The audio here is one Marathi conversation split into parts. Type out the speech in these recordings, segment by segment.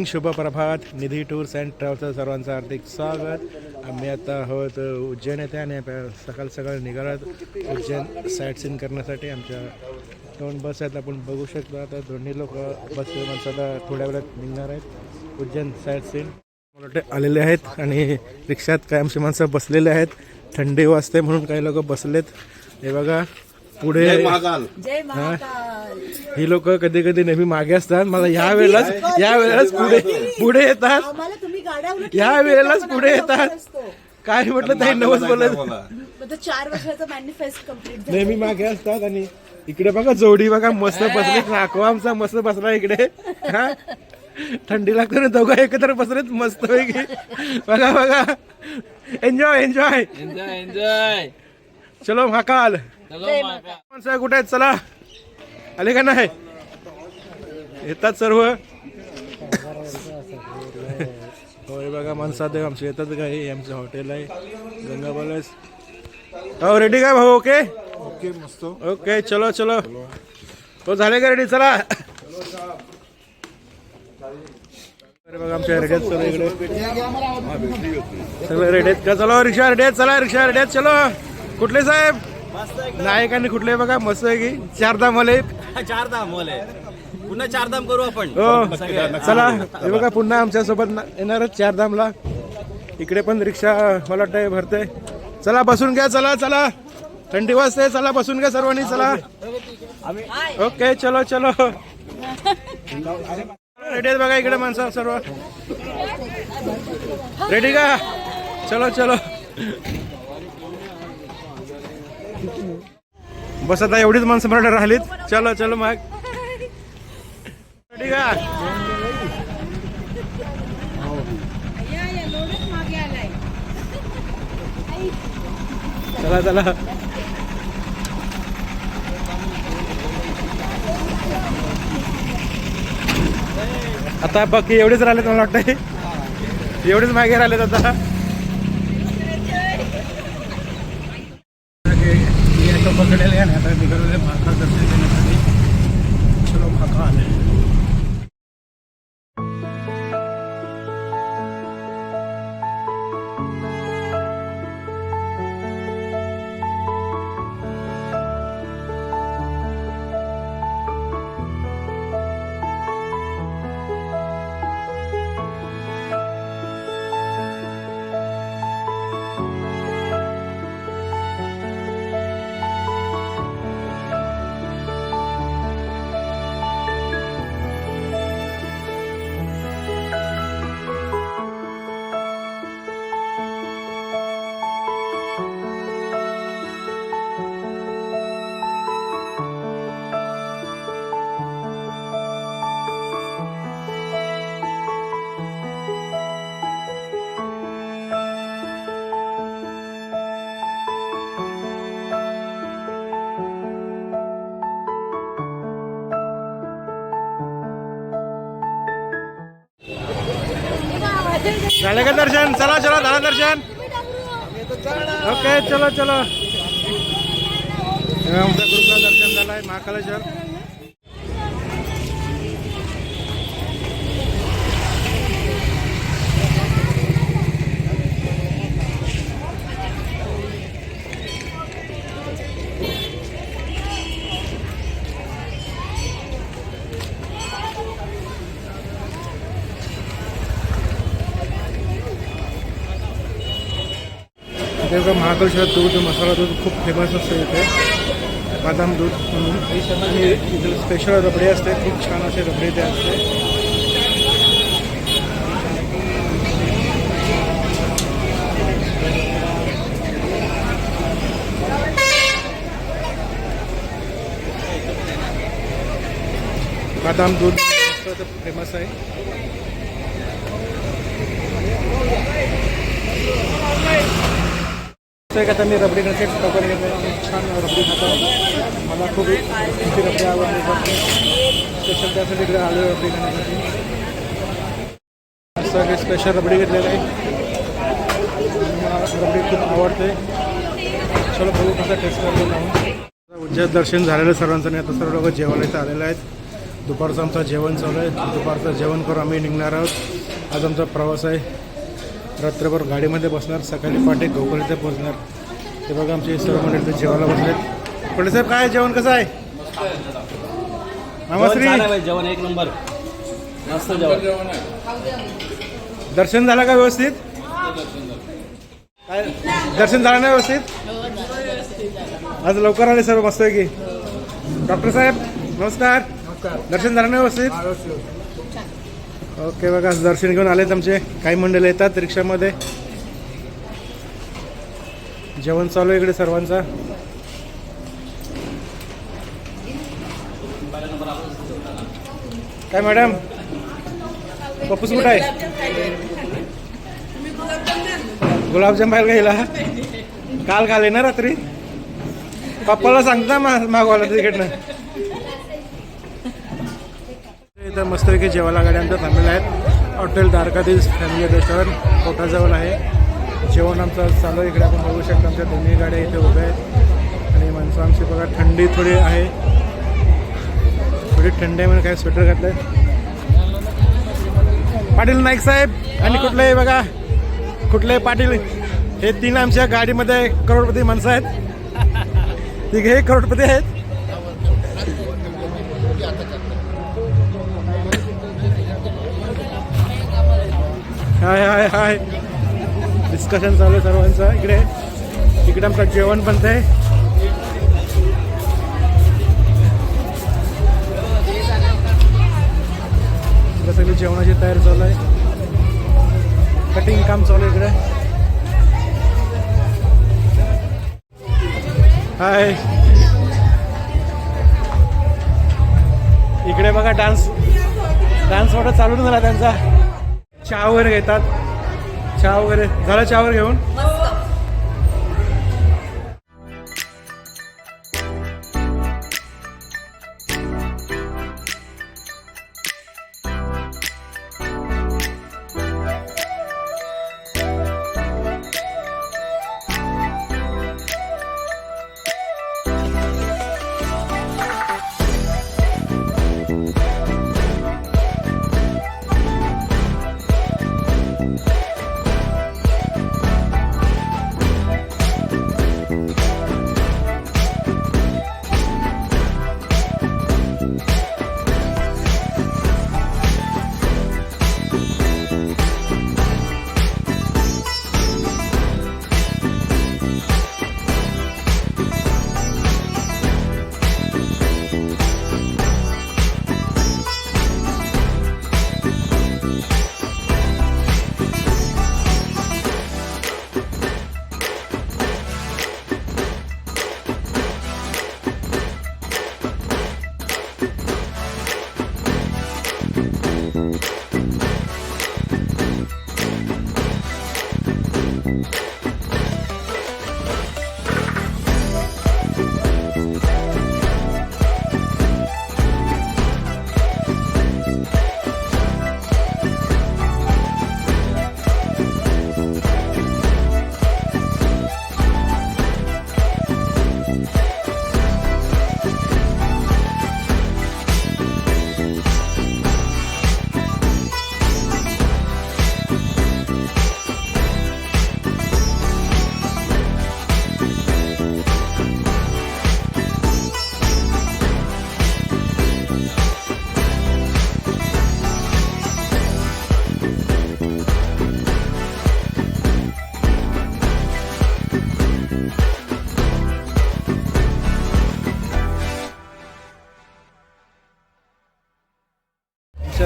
शुभ प्रभात. निधी टूर्स अँड ट्रॅव्हल्सचं सर्वांचं हार्दिक स्वागत. आम्ही आता आहोत उज्जैन येथे आणि सकाळ सकाळ निघालात उज्जैन साईट सीन करण्यासाठी. आमच्या 2 बस आहेत, आपण बघू शकतो. आता दोन्ही लोक बस माणसं आता थोड्या वेळात निघणार आहेत उज्जैन साईट सीन मोठे आलेले आहेत. आणि रिक्षात कायमची माणसं बसलेले आहेत. थंडी वाजते म्हणून काही लोक बसलेत. हे बघा पुढे ही लोक कधी कधी नेहमी मागे असतात. मला या वेळेलाच पुढे येतात. या वेळेलाच पुढे येतात. काय म्हटलं ताई नवस बोलत 4 वर्षाचा मॅनिफेस्ट कंप्लीट नेहमी मागे असतात. आणि इकडे बघा जोडी बघा मस्त बसली. नाकवा आमचा मस्त बसला इकडे. हा थंडी लागते दोघं एकत्र बसलेत मस्त पैकी. बघा बघा एन्जॉय एन्जॉय एन्जॉय एन्जॉय. चलो महाकाल. माणसं कुठे आहेत? चला आले का नाही? येतात सर्व. होय बघा माणसात आमचे येतात काय. आमचं हॉटेल आहे गंगा पॅलेस. हो रेडी का भाऊ? ओके ओके मस्त. ओके चलो चलो. तो झाले का रेडी? चला. अरे बघा आमच्या रेडी आहेत सगळे इकडे. सगळे रेडी आहेत का? चलो रिक्षा रेडी आहेत. चला रिक्षा रेडी आहेत. चलो. कुठले साहेब? नायकांनी कुठले बघा मस्त आहे की 4 धाम आले. 4 धाम बोले. पुन्हा 4 धाम करू आपण. हो चला. हे बघा पुन्हा आमच्या सोबत येणारच 4 धामला. इकडे पण रिक्षा मला वाटतं भरते. चला बसून घ्या. चला चला थंडी वाजते. चला बसून घ्या सर्वांनी. चला ओके चलो चलो. रेडी आहेत बघा इकडे माणसं सर्व. रेडी का? चलो चलो. बस आता एवढीच माणसं मला राहिलीत. चलो चलो मग. रेडी का? चला चला. आता बाकी एवढेच राहिलेत मला वाटतं. एवढेच मागे राहिलेत आता. पकडेल आता निघालेले महाकाल दर्शन घेण्यासाठी. चलो महाकाल. झालं का दर्शन? चला चला झालं दर्शन. ओके चलो चलो. आमच्या ग्रुपला दर्शन झालंय महाकालेश्वर. त्याचं महाकालेश्वर दूध मसाला दूध खूप फेमस असतं इथे. बदाम दूध म्हणून. आणि इथे स्पेशल रबडी असते. खूप छान असे रबडी ते असते. बदाम दूध फेमस आहे. आता मी रबडी खाते. वगैरे छान रबडी खातो. मला खूप रबडी आवडते. स्पेशल त्यासाठी इकडे आलो रबडी खाण्यासाठी. असं स्पेशल रबडी घेतलेलं आहे. मला रबडी खूप आवडते. चलो बघू कसं टेस्ट करतो जाऊन. उज्जैन दर्शन झालेलं सर्वांचं. आता सर्व लोक जेवायला इथं आलेले आहेत. दुपारचं आमचं जेवण चालू आहे. दुपारचं जेवण करून आम्ही निघणार आहोत. आज आमचा प्रवास आहे. रात्रभर गाडीमध्ये बसणार, सकाळी पहाटे गोकुळ इथे पोहोचणार. ते बघा आमचे सर्व मंडळी इथे जेवायला बसलेत. पटेल साहेब काय जेवण कसं आहे? मामाश्री जेवण एक नंबर, मस्त जेवण. दर्शन झालं का व्यवस्थित? काय दर्शन झालं ना व्यवस्थित? आज लवकर आले सर्व मस्त आहे की. डॉक्टर साहेब नमस्कार. दर्शन झालं ना व्यवस्थित? ओके बघा दर्शन घेऊन आलेत आमचे काही मंडळ येतात रिक्षामध्ये. जेवण चालू आहे इकडे सर्वांचा. काय मॅडम पप्पूस कुठं आहे? गुलाबजाम पाहिजे घ्यायला काल खाले ना रात्री. पप्पाला सांगता मागवायला तिकडनं. इथं मस्तपैकी जेवायला गाड्या आमच्या थांबलेल्या आहेत. हॉटेल द्वारकाधीश फॅमिली रेस्टॉरंट कोटाजवळ आहे. जेवण आमचं चालू आहे. इकडे आपण बघू शकतो आमच्या दोन्ही गाड्या इथे उभ्या आहेत. आणि माणसं आमची बघा थंडी थोडी आहे. थोडी थंडी आहे म्हणून काय स्वेटर घातलंय. पाटील नाईक साहेब आणि कुठले बघा कुठले पाटील हे तीन आमच्या गाडीमध्ये करोडपती माणसं आहेत. तिघे करोडपती आहेत. हाय हाय हाय डिस्कशन चालू आहे सर्वांचं. इकडे आमचं जेवण बनत आहे. सगळी जेवणाची तयारी चालू आहे. कटिंग काम चालू आहे इकडे. हाय इकडे बघा डान्स मोठा चालू झाला त्यांचा. चहा वगैरे घेतात. चहा वगैरे झाला. चहा वगैरे घेऊन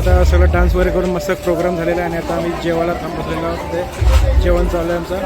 आता सगळं डान्स वगैरे करून मस्त प्रोग्राम झालेला आहे. आणि आता आम्ही जेवायला थांबलेलो आहोत. ते जेवण चालू आहे आमचं.